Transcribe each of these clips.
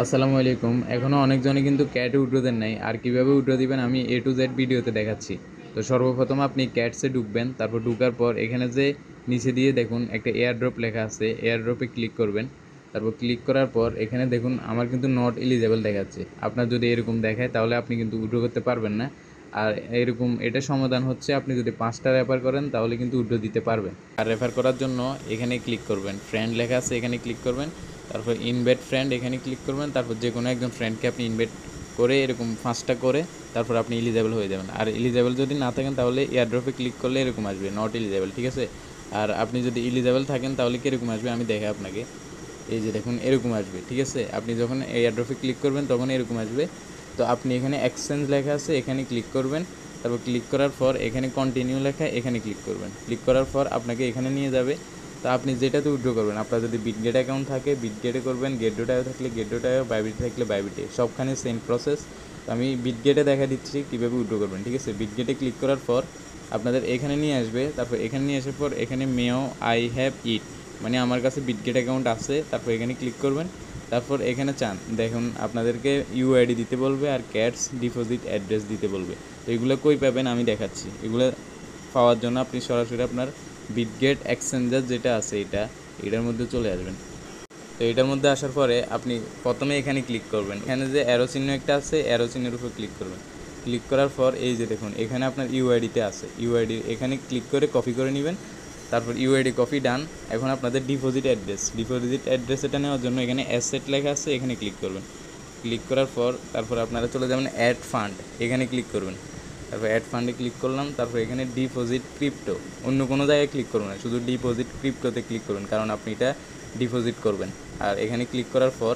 আসসালামু আলাইকুম। এখনও অনেকজনে কিন্তু ক্যাটে উইথড্র দেন নাই, আর কীভাবে উইথড্র দিবেন আমি এ টু জেড ভিডিওতে দেখাচ্ছি। তো সর্বপ্রথম আপনি ক্যাটসে ঢুকবেন, তারপর ঢুকার পর এখানে যে নিচে দিয়ে দেখুন একটা এয়ারড্রপ লেখা আছে, এয়ারড্রপে ক্লিক করবেন। তারপর ক্লিক করার পর এখানে দেখুন আমার কিন্তু নট এলিজেবল দেখাচ্ছে। আপনার যদি এরকম দেখায় তাহলে আপনি কিন্তু উইথড্র করতে পারবেন না। আর এরকম এটা সমাধান হচ্ছে আপনি যদি 5টা রেফার করেন তাহলে কিন্তু উইথড্র দিতে পারবেন। আর রেফার করার জন্য এখানে ক্লিক করবেন, ফ্রেন্ড লেখা আছে এখানে ক্লিক করবেন। তারপর ইনভাইট ফ্রেন্ড এখানে ক্লিক করবেন। তারপর যে কোনো একজন ফ্রেন্ডকে আপনি ইনভাইট করে এরকম 5টা করে তারপর আপনি এলিজেবল হয়ে যাবেন। আর এলিজেবল যদি না থাকেন তাহলে এয়ারড্রপে ক্লিক করলে এরকম আসবে নট এলিজেবল, ঠিক আছে। আর আপনি যদি এলিজেবল থাকেন তাহলে কীরকম আসবে আমি দেখাই আপনাকে। এই যে দেখুন এরকম আসবে, ঠিক আছে। আপনি যখন এয়ারড্রপে ক্লিক করবেন তখন এরকম আসবে। তো আপনি এখানে এক্সচেঞ্জ লেখা আছে এখানে ক্লিক করবেন। তারপর ক্লিক করার পর এখানে কন্টিনিউ লেখা এখানে ক্লিক করবেন। ক্লিক করার পর আপনাকে এখানে নিয়ে যাবে। তো আপনি যেটাতে উইথড্র করবেন, আপনার যদি বিটগেট অ্যাকাউন্ট থাকে বিটগেটে করবেন, গেটডোটাও থাকলে গেটডোটাও, বাইবিট থাকলে বাইবিটে, সবখানে সেম প্রসেস। তো আমি বিটগেটে দেখা দিচ্ছি কীভাবে উইথড্র করবেন, ঠিক আছে। বিটগেটে ক্লিক করার পর আপনাদের এখানে নিয়ে আসবে। তারপর এখানে নিয়ে আসার পর এখানে মেও আই হ্যাভ ইট, মানে আমার কাছে বিটগেট অ্যাকাউন্ট আছে। তারপর এখানে ক্লিক করবেন। তারপর এখানে চান দেখুন আপনাদেরকে ইউআইডি দিতে বলবে আর ক্যাটস ডিপোজিট অ্যাড্রেস দিতে বলবে। তো এগুলো কই পাবেন আমি দেখাচ্ছি। এগুলো পাওয়ার জন্য আপনি সরাসরি আপনার বিটগেট এক্সচেঞ্জার যেটা আছে এটার মধ্যে চলে আসবেন। তো এটার মধ্যে আসার পরে আপনি প্রথমে এখানে ক্লিক করবেন। এখানে যে অ্যারো চিহ্ন একটা আছে, অ্যারো চিহ্নের উপর ক্লিক করবেন। ক্লিক করার পর এই যে দেখুন এখানে আপনার ইউআইডিতে আছে, ইউআইডি এখানে ক্লিক করে কপি করে নেবেন। তারপর ইউআইডি কপি ডান। এখন আপনাদের ডিপোজিট অ্যাড্রেস এটা নেওয়ার জন্য এখানে অ্যাসেট লেখা আছে এখানে ক্লিক করবেন। ক্লিক করার পর তারপর আপনারা চলে যাবেন অ্যাড ফান্ড, এখানে ক্লিক করবেন। তারপর অ্যাড ফান্ডে ক্লিক করলাম। তারপর এখানে ডিপোজিট ক্রিপ্টো, অন্য কোনো জায়গায় ক্লিক করবেন না, শুধু ডিপোজিট ক্রিপ্টোতে ক্লিক করবেন, কারণ আপনি এটা ডিপোজিট করবেন। আর এখানে ক্লিক করার পর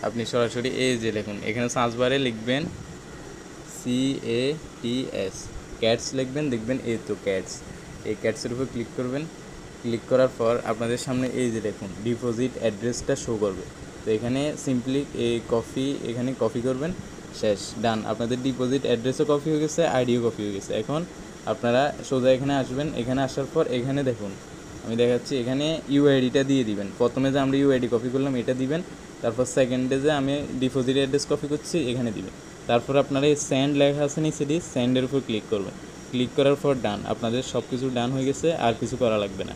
আপনি সরাসরি এই যে দেখুন এখানে সার্চ বারে লিখবেন CATS, ক্যাটস লিখবেন, দেখবেন এই তো ক্যাটস। এই ক্যাটসের উপর ক্লিক করবেন। ক্লিক করার পর আপনাদের সামনে এই যে দেখুন ডিপোজিট অ্যাড্রেসটা শো করবে। তো এখানে সিম্পলি এখানে কপি করবেন, শেষ, ডান। আপনাদের ডিপোজিট অ্যাড্রেসও কপি হয়ে গেছে, আইডিও কপি হয়ে গেছে। এখন আপনারা সোজা এখানে আসবেন। এখানে আসার পর এখানে দেখুন আমি দেখাচ্ছি, এখানে ইউআইডিটা দিয়ে দিবেন। প্রথমে যে আমরা ইউআইডি কপি করলাম এটা দিবেন। তারপর সেকেন্ডে যে আমি ডিপোজিট অ্যাড্রেস কপি করছি এখানে দিবেন। তারপর আপনারা এই সেন্ড লেখা আছে নিচে দিয়ে সেন্ডের উপর ক্লিক করবেন। ক্লিক করার পর ডান, আপনাদের সব কিছু ডান হয়ে গেছে, আর কিছু করা লাগবে না।